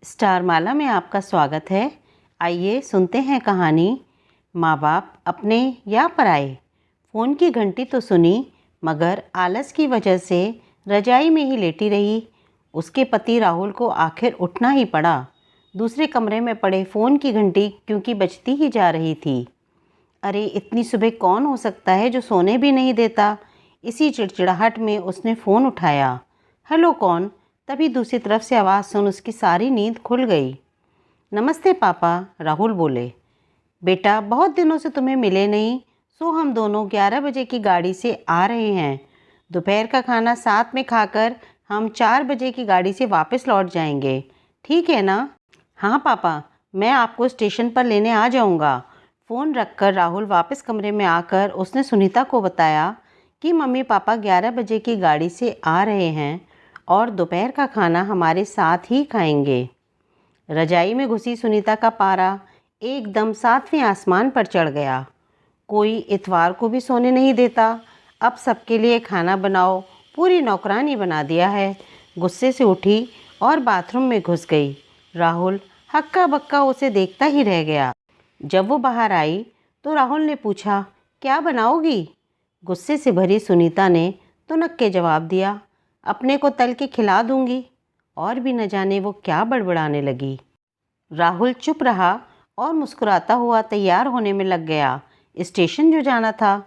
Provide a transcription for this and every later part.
Star माला में आपका स्वागत है। आइए सुनते हैं कहानी माँ बाप अपने या पराए। फ़ोन की घंटी तो सुनी मगर आलस की वजह से रजाई में ही लेटी रही। उसके पति राहुल को आखिर उठना ही पड़ा। दूसरे कमरे में पड़े फ़ोन की घंटी क्योंकि बजती ही जा रही थी। अरे इतनी सुबह कौन हो सकता है जो सोने भी नहीं देता। इसी चिड़चिड़ाहट में उसने फ़ोन उठाया। हेलो कौन? तभी दूसरी तरफ से आवाज़ सुन उसकी सारी नींद खुल गई। नमस्ते पापा, राहुल बोले। बेटा बहुत दिनों से तुम्हें मिले नहीं, सो हम दोनों 11 बजे की गाड़ी से आ रहे हैं। दोपहर का खाना साथ में खाकर हम 4 बजे की गाड़ी से वापस लौट जाएंगे, ठीक है ना? हाँ पापा, मैं आपको स्टेशन पर लेने आ जाऊंगा। फ़ोन रखकर राहुल वापस कमरे में आकर उसने सुनीता को बताया कि मम्मी पापा 11 बजे की गाड़ी से आ रहे हैं और दोपहर का खाना हमारे साथ ही खाएंगे। रजाई में घुसी सुनीता का पारा एकदम 7वें आसमान पर चढ़ गया। कोई इतवार को भी सोने नहीं देता, अब सबके लिए खाना बनाओ, पूरी नौकरानी बना दिया है। गुस्से से उठी और बाथरूम में घुस गई। राहुल हक्का बक्का उसे देखता ही रह गया। जब वो बाहर आई तो राहुल ने पूछा, क्या बनाओगी? गुस्से से भरी सुनीता ने तुनक के जवाब दिया, अपने को तल के खिला दूंगी। और भी न जाने वो क्या बड़बड़ाने लगी। राहुल चुप रहा और मुस्कुराता हुआ तैयार होने में लग गया। स्टेशन जो जाना था।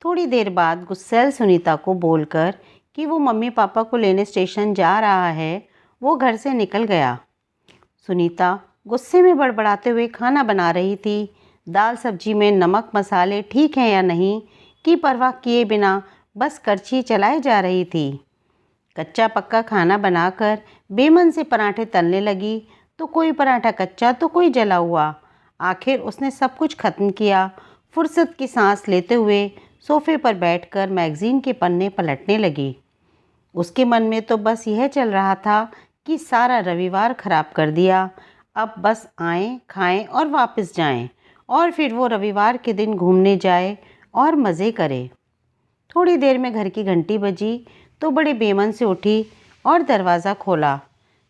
थोड़ी देर बाद गुस्सैल सुनीता को बोलकर कि वो मम्मी पापा को लेने स्टेशन जा रहा है, वो घर से निकल गया। सुनीता गुस्से में बड़बड़ाते हुए खाना बना रही थी। दाल सब्जी में नमक मसाले ठीक हैं या नहीं की परवाह किए बिना बस करछी चलाए जा रही थी। कच्चा पक्का खाना बनाकर बेमन से पराठे तलने लगी, तो कोई पराठा कच्चा तो कोई जला हुआ। आखिर उसने सब कुछ खत्म किया। फुर्सत की सांस लेते हुए सोफे पर बैठकर मैगज़ीन के पन्ने पलटने लगी। उसके मन में तो बस यह चल रहा था कि सारा रविवार खराब कर दिया। अब बस आएँ, खाएं और वापस जाएं और फिर वो रविवार के दिन घूमने जाए और मज़े करे। थोड़ी देर में घर की घंटी बजी तो बड़े बेमन से उठी और दरवाज़ा खोला।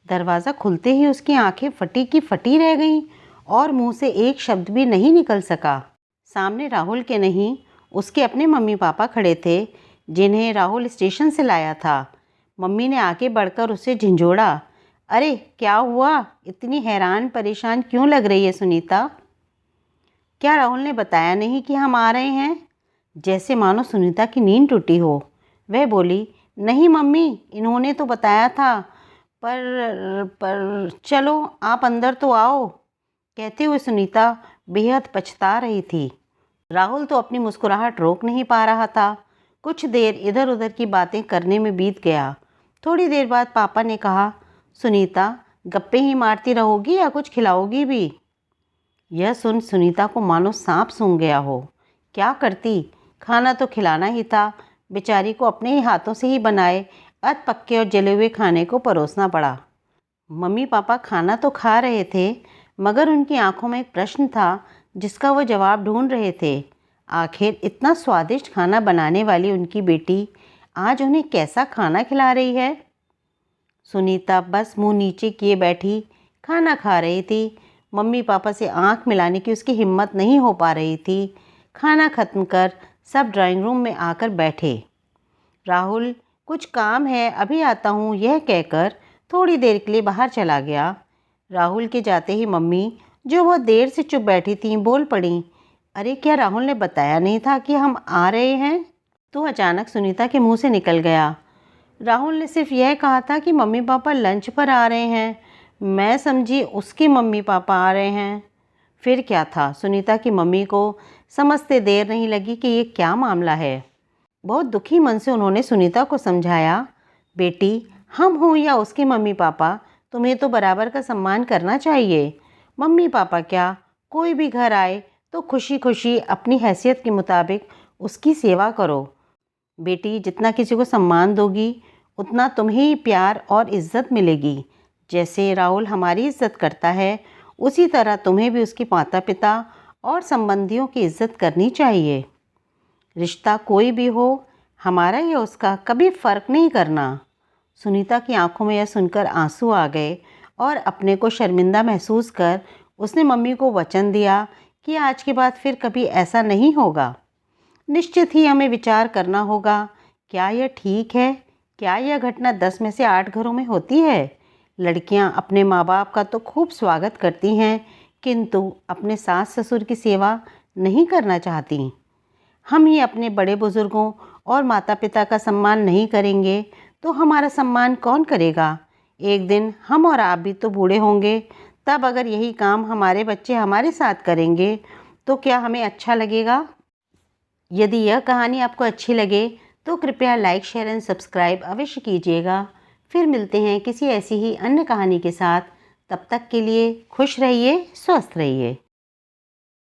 दरवाज़ा खुलते ही उसकी आंखें फटी की फटी रह गईं और मुंह से एक शब्द भी नहीं निकल सका। सामने राहुल के नहीं, उसके अपने मम्मी पापा खड़े थे, जिन्हें राहुल स्टेशन से लाया था। मम्मी ने आगे बढ़कर उसे झिंझोड़ा। अरे क्या हुआ? इतनी हैरान परेशान क्यों लग रही है सुनीता? क्या राहुल ने बताया नहीं कि हम आ रहे हैं? जैसे मानो सुनीता की नींद टूटी हो। वह बोली, नहीं मम्मी, इन्होंने तो बताया था, पर चलो आप अंदर तो आओ। कहते हुए सुनीता बेहद पछता रही थी। राहुल तो अपनी मुस्कुराहट रोक नहीं पा रहा था। कुछ देर इधर उधर की बातें करने में बीत गया। थोड़ी देर बाद पापा ने कहा, सुनीता गप्पे ही मारती रहोगी या कुछ खिलाओगी भी? यह सुन सुनीता को मानो सांप सूंघ गया हो। क्या करती? खाना तो खिलाना ही था। बेचारी को अपने ही हाथों से ही बनाए अध पक्के और जले हुए खाने को परोसना पड़ा। मम्मी पापा खाना तो खा रहे थे मगर उनकी आंखों में एक प्रश्न था जिसका वो जवाब ढूंढ रहे थे। आखिर इतना स्वादिष्ट खाना बनाने वाली उनकी बेटी आज उन्हें कैसा खाना खिला रही है? सुनीता बस मुंह नीचे किए बैठी खाना खा रही थी। मम्मी पापा से आंख मिलाने की उसकी हिम्मत नहीं हो पा रही थी। खाना खत्म कर सब ड्राइंग रूम में आकर बैठे। राहुल कुछ काम है, अभी आता हूँ, यह कहकर थोड़ी देर के लिए बाहर चला गया। राहुल के जाते ही मम्मी, जो बहुत देर से चुप बैठी थीं, बोल पड़ी, अरे क्या राहुल ने बताया नहीं था कि हम आ रहे हैं? तो अचानक सुनीता के मुंह से निकल गया, राहुल ने सिर्फ यह कहा था कि मम्मी पापा लंच पर आ रहे हैं। मैं समझी उसके मम्मी पापा आ रहे हैं। फिर क्या था? सुनीता की मम्मी को समझते देर नहीं लगी कि ये क्या मामला है। बहुत दुखी मन से उन्होंने सुनीता को समझाया, बेटी हम हों या उसके मम्मी पापा, तुम्हें तो बराबर का सम्मान करना चाहिए। मम्मी पापा क्या, कोई भी घर आए तो खुशी खुशी अपनी हैसियत के मुताबिक उसकी सेवा करो। बेटी जितना किसी को सम्मान दोगी उतना तुम्हें ही प्यार और इज़्ज़त मिलेगी। जैसे राहुल हमारी इज़्ज़त करता है उसी तरह तुम्हें भी उसके माता पिता और संबंधियों की इज़्ज़त करनी चाहिए। रिश्ता कोई भी हो, हमारा या उसका कभी फ़र्क नहीं करना। सुनीता की आंखों में यह सुनकर आंसू आ गए और अपने को शर्मिंदा महसूस कर उसने मम्मी को वचन दिया कि आज के बाद फिर कभी ऐसा नहीं होगा। निश्चित ही हमें विचार करना होगा, क्या यह ठीक है? क्या यह घटना 10 में से 8 घरों में होती है? लड़कियां अपने माँ बाप का तो खूब स्वागत करती हैं, किंतु अपने सास ससुर की सेवा नहीं करना चाहती। हम ही अपने बड़े बुजुर्गों और माता पिता का सम्मान नहीं करेंगे तो हमारा सम्मान कौन करेगा? एक दिन हम और आप भी तो बूढ़े होंगे, तब अगर यही काम हमारे बच्चे हमारे साथ करेंगे तो क्या हमें अच्छा लगेगा? यदि यह कहानी आपको अच्छी लगे तो कृपया लाइक, शेयर एंड सब्सक्राइब अवश्य कीजिएगा। फिर मिलते हैं किसी ऐसी ही अन्य कहानी के साथ। तब तक के लिए खुश रहिए, स्वस्थ रहिए।